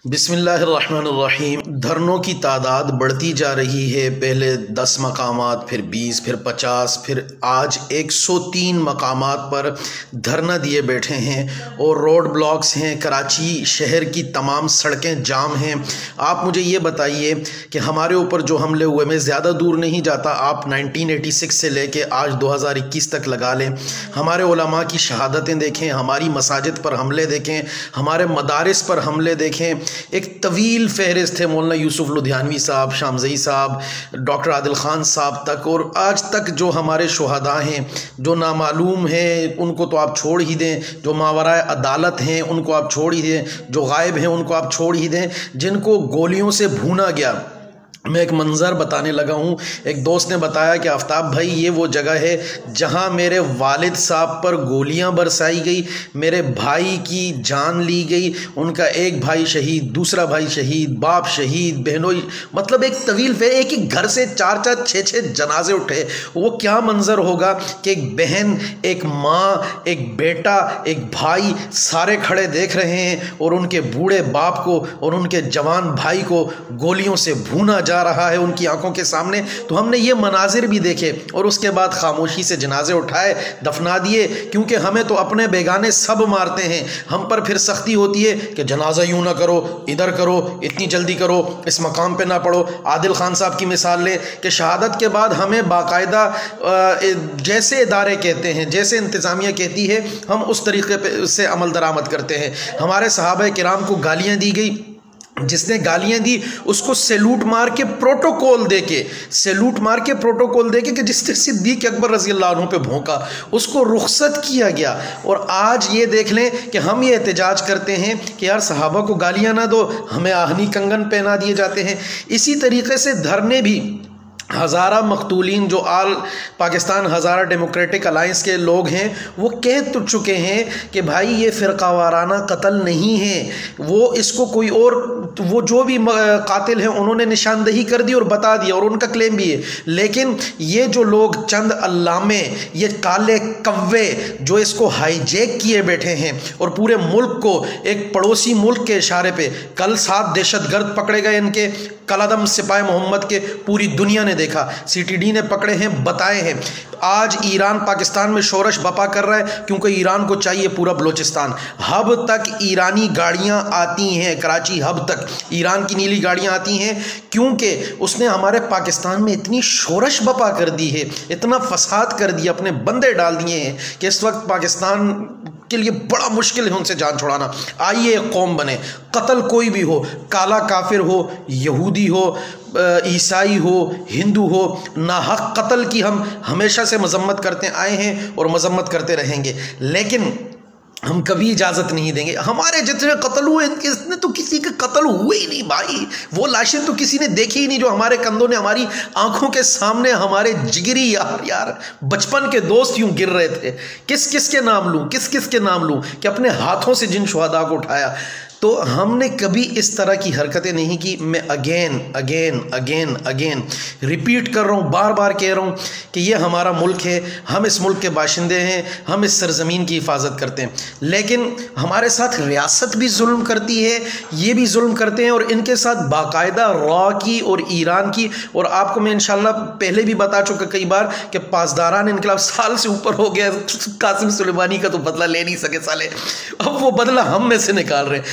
बिस्मिल्लाहिर्रहमानिर्रहीम। धरनों की तादाद बढ़ती जा रही है। पहले 10 मकामात, फिर 20, फिर 50, फिर आज 103 मकामात पर धरना दिए बैठे हैं और रोड ब्लॉक्स हैं। कराची शहर की तमाम सड़कें जाम हैं। आप मुझे ये बताइए कि हमारे ऊपर जो हमले हुए, मैं ज़्यादा दूर नहीं जाता, आप 1986 से लेके आज 2021 तक लगा लें। हमारे उलमा की शहादतें देखें, हमारी मसाजिद पर हमले देखें, हमारे मदारिस पर हमले देखें। एक तवील फहरिस्त है, मौलाना यूसुफ लुधियानवी साहब, शामज़ई साहब, डॉक्टर आदिल ख़ान साहब तक, और आज तक जो हमारे शुहदा हैं, जो नामालूम हैं उनको तो आप छोड़ ही दें, जो मावराए अदालत हैं उनको आप छोड़ ही दें, जो गायब हैं उनको आप छोड़ ही दें, जिनको गोलियों से भूना गया। मैं एक मंज़र बताने लगा हूँ। एक दोस्त ने बताया कि आफ्ताब भाई, ये वो जगह है जहाँ मेरे वालिद साहब पर गोलियाँ बरसाई गई, मेरे भाई की जान ली गई, उनका एक भाई शहीद, दूसरा भाई शहीद, बाप शहीद, बहनों, मतलब एक तवील फे एक ही घर से 4-4, 6-6 जनाजे उठे। वो क्या मंज़र होगा कि एक बहन, एक माँ, एक बेटा, एक भाई सारे खड़े देख रहे हैं और उनके बूढ़े बाप को और उनके जवान भाई को गोलियों से भूना जा रहा है उनकी आंखों के सामने। तो हमने ये मनाजिर भी देखे और उसके बाद खामोशी से जनाजे उठाए, दफना दिए, क्योंकि हमें तो अपने बेगाने सब मारते हैं। हम पर फिर सख्ती होती है कि जनाजा यूं ना करो, इधर करो, इतनी जल्दी करो, इस मकाम पे ना पढ़ो। आदिल खान साहब की मिसाल लें कि शहादत के बाद हमें बाकायदा जैसे इदारे कहते हैं, जैसे इंतज़ामिया कहती है, हम उस तरीके से अमल दरामद करते हैं। हमारे सहाबा किराम को गालियाँ दी गई, जिसने गालियां दी उसको सैल्यूट मार के प्रोटोकॉल देके कि जिसने सिद्दीक अकबर रज़ी अल्लाह अन्हु पे भोंका उसको रुखसत किया गया। और आज ये देख लें कि हम ये एहतजाज करते हैं कि यार सहाबा को गालियां ना दो, हमें आहनी कंगन पहना दिए जाते हैं। इसी तरीके से धरने भी हज़ारा मकतूलीन, जो आल पाकिस्तान हज़ारा डेमोक्रेटिक अलायंस के लोग हैं, वो कह तो चुके हैं कि भाई ये फ़िरक़ावाराना कत्ल नहीं है, वो इसको कोई और, वो जो भी कातिल हैं उन्होंने निशानदही कर दी और बता दिया और उनका क्लेम भी है। लेकिन ये जो लोग, चंद अल्लामे, ये काले कव्वे जो इसको हाईजैक किए बैठे हैं और पूरे मुल्क को एक पड़ोसी मुल्क के इशारे पे, कल 7 दहशतगर्द पकड़े गए इनके, कलादम सिपाही मोहम्मद के, पूरी दुनिया ने देखा, सीटीडी ने पकड़े हैं, बताए हैं। आज ईरान पाकिस्तान में शोरश बपा कर रहा है क्योंकि ईरान को चाहिए पूरा बलोचिस्तान। हब तक ईरानी गाड़ियां आती हैं, कराची हब तक ईरान की नीली गाड़ियां आती हैं, क्योंकि उसने हमारे पाकिस्तान में इतनी शोरश बपा कर दी है, इतना फसाद कर दिया, अपने बंदे डाल दिए हैं कि इस वक्त पाकिस्तान के लिए बड़ा मुश्किल है उनसे जान छुड़ाना। आइए एक कौम बने, कत्ल कोई भी हो, काला काफिर हो, यहूदी हो, ईसाई हो, हिंदू हो, नाहक कत्ल की हम हमेशा से मजम्मत करते आए हैं और मजम्मत करते रहेंगे, लेकिन हम कभी इजाज़त नहीं देंगे। हमारे जितने कत्ल हुए, इसने तो किसी के कत्ल हुए ही नहीं भाई, वो लाशें तो किसी ने देखी ही नहीं जो हमारे कंधों ने, हमारी आंखों के सामने हमारे जिगरी यार बचपन के दोस्त यूं गिर रहे थे। किस किस के नाम लूं, किस किस के नाम लूं कि अपने हाथों से जिन शुहदा को उठाया। तो हमने कभी इस तरह की हरकतें नहीं की। मैं अगेन रिपीट कर रहा हूँ, बार बार कह रहा हूँ कि ये हमारा मुल्क है, हम इस मुल्क के बाशिंदे हैं, हम इस सरजमीन की हिफाजत करते हैं, लेकिन हमारे साथ रियासत भी जुल्म करती है, ये भी जुल्म करते हैं, और इनके साथ बाकायदा रॉ की और ईरान की। और आपको मैं इंशाल्लाह पहले भी बता चुका कई बार कि पासदारान इनकलाब साल से ऊपर हो गया, कासिम सुलेमानी का तो बदला ले नहीं सके साले, अब वो बदला हम में से निकाल रहे हैं।